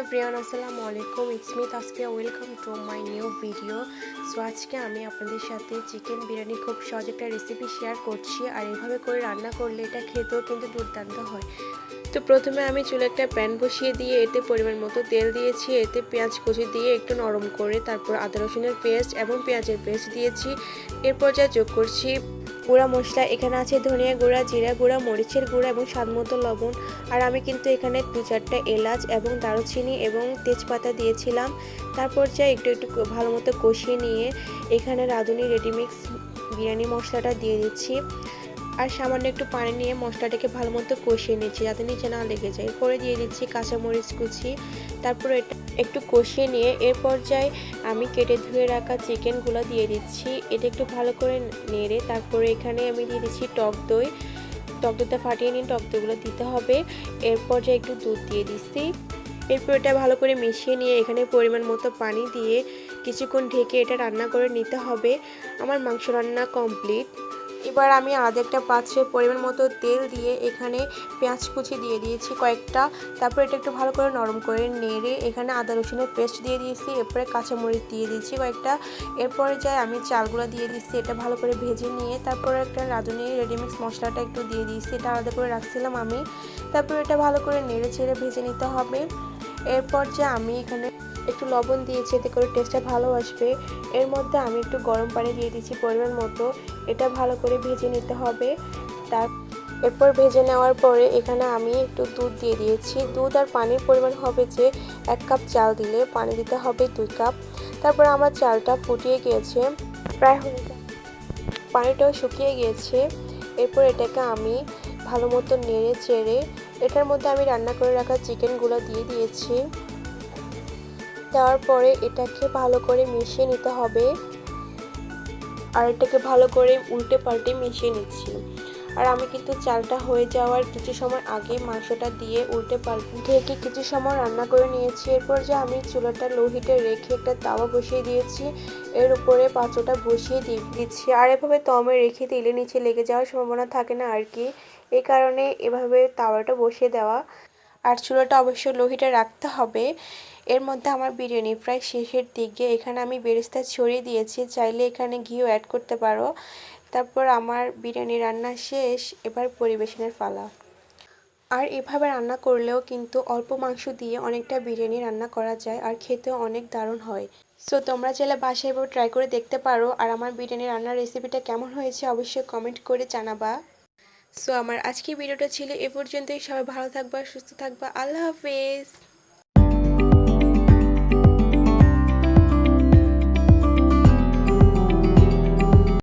Everyone আসসালামু আলাইকুম, it's me Tasfia. Welcome to my new video. So আজকে আমি আপনাদের সাথে চিকেন বিরিয়ানি খুব সহজ একটা রেসিপি শেয়ার করছি। আর এভাবে করে রান্না করলে এটা খেতেও কিন্তু দুর্দান্ত হয়। তো প্রথমে আমি চুলে একটা প্যান বসিয়ে দিয়ে এতে পরিমাণ মতো তেল দিয়েছি। এতে পেঁয়াজ কুচি দিয়ে একটু নরম করে তারপর আদা রসুনের পেস্ট এবং পেঁয়াজের পেস্ট দিয়েছি। এরপর যা যোগ করছি গুঁড়া মশলা। এখানে আছে ধনিয়া গুঁড়া, জিরা গুঁড়া, মরিচের গুঁড়া এবং স্বাদ মতো লবণ। আর আমি কিন্তু এখানে 2-4টা এলাচ এবং দারুচিনি এবং তেজপাতা দিয়েছিলাম। তারপর যা একটু ভালো মতো কষিয়ে নিয়ে এখানে রাঁধুনি রেডিমিক্স বিরিয়ানি মশলাটা দিয়ে দিচ্ছি। আর সামান্য একটু পানি নিয়ে মশলাটাকে ভালো মতো কষিয়ে নিচ্ছি যাতে নিচে না লেগে যায়। এরপরে দিয়ে দিচ্ছি কাঁচামরিচ কুচি। তারপরে এটা একটু কষিয়ে নিয়ে এর পর্যায়ে আমি কেটে ধুয়ে রাখা চিকেনগুলো দিয়ে দিচ্ছি। এটা একটু ভালো করে নেড়ে তারপরে এখানে আমি দিয়ে দিচ্ছি টক দইটা ফাটিয়ে নিয়ে টক দইগুলো দিতে হবে। এরপর যে একটু দুধ দিয়ে দিচ্ছি। এরপর এটা ভালো করে মিশিয়ে নিয়ে এখানে পরিমাণ মতো পানি দিয়ে কিছুক্ষণ ঢেকে এটা রান্না করে নিতে হবে। আমার মাংস রান্না কমপ্লিট। এবার আমি আলাদা একটা পাত্রে পরিমাণ মতো তেল দিয়ে এখানে পেঁয়াজ কুচি দিয়ে দিয়েছি কয়েকটা। তারপর এটা একটু ভালো করে নরম করে নেড়ে এখানে আদা রসুনের পেস্ট দিয়ে দিয়েছি। এরপরে কাঁচামরিচ দিয়ে দিয়েছি কয়েকটা। এরপরে যাই আমি চালগুলো দিয়ে দিচ্ছি। এটা ভালো করে ভেজে নিয়ে তারপরে একটা রাঁধুনি রেডিমিক্স মশলাটা একটু দিয়ে দিয়েছি। এটা আলাদা করে রাখছিলাম আমি। তারপর এটা ভালো করে নেড়ে চেড়ে ভেজে নিতে হবে। এরপর যে আমি এখানে একটু লবণ দিয়েছি এতে করে টেস্টটা ভালো আসবে। এর মধ্যে আমি একটু গরম পানি দিয়ে দিচ্ছি পরিমাণ মতো। এটা ভালো করে ভেজে নিতে হবে। এরপর ভেজে নেওয়ার পরে এখানে আমি একটু দুধ দিয়ে দিয়েছি। দুধ আর পানির পরিমাণ হবে যে 1 কাপ চাল দিলে পানি দিতে হবে 2 কাপ। তারপর আমার চালটা ফুটিয়ে গিয়েছে, প্রায় হয়ে যায়, পানিটাও শুকিয়ে গিয়েছে। এরপর এটাকে আমি ভালো মতো নেড়ে চেড়ে এটার মধ্যে আমি রান্না করে রাখা চিকেনগুলো দিয়ে দিয়েছি। দেওয়ার পরে এটাকে ভালো করে মিশিয়ে নিতে হবে। আর এটাকে ভালো করে উল্টে পাল্টে মিশিয়ে নিচ্ছি। আর আমি কিন্তু চালটা হয়ে যাওয়ার কিছু সময় আগে মাংসটা দিয়ে উল্টে পাল্টে ঢেকে কিছু সময় রান্না করে নিয়েছি। এরপর যে আমি চুলাটা লো হিটে রেখে একটা তাওয়া বসিয়ে দিয়েছি। এর উপরে পাত্রটা বসিয়ে দিচ্ছি। আর এভাবে দমে রেখে দিলে নিচে লেগে যাওয়ার সম্ভাবনা থাকে না আর কি। এই কারণে এভাবে তাওয়াটা বসিয়ে দেওয়া। আর চুলাটা অবশ্যই লো হিটে রাখতে হবে। এর মধ্যে আমার বিরিয়ানি প্রায় শেষের দিকে। এখানে আমি বেরেস্তা ছড়িয়ে দিয়েছি, চাইলে এখানে ঘিও অ্যাড করতে পারো। তারপর আমার বিরিয়ানি রান্না শেষ, এবার পরিবেশনের পালা। আর এভাবে রান্না করলেও কিন্তু অল্প মাংস দিয়ে অনেকটা বিরিয়ানি রান্না করা যায় আর খেতেও অনেক দারুণ হয়। সো তোমরা চাইলে বাসায় এবার ট্রাই করে দেখতে পারো। আর আমার বিরিয়ানি রান্নার রেসিপিটা কেমন হয়েছে অবশ্যই কমেন্ট করে জানাবা। সো আমার আজকের ভিডিওটা ছিল এ পর্যন্তই। সবাই ভালো থাকবা, সুস্থ থাকবা। আল্লাহ হাফেজ।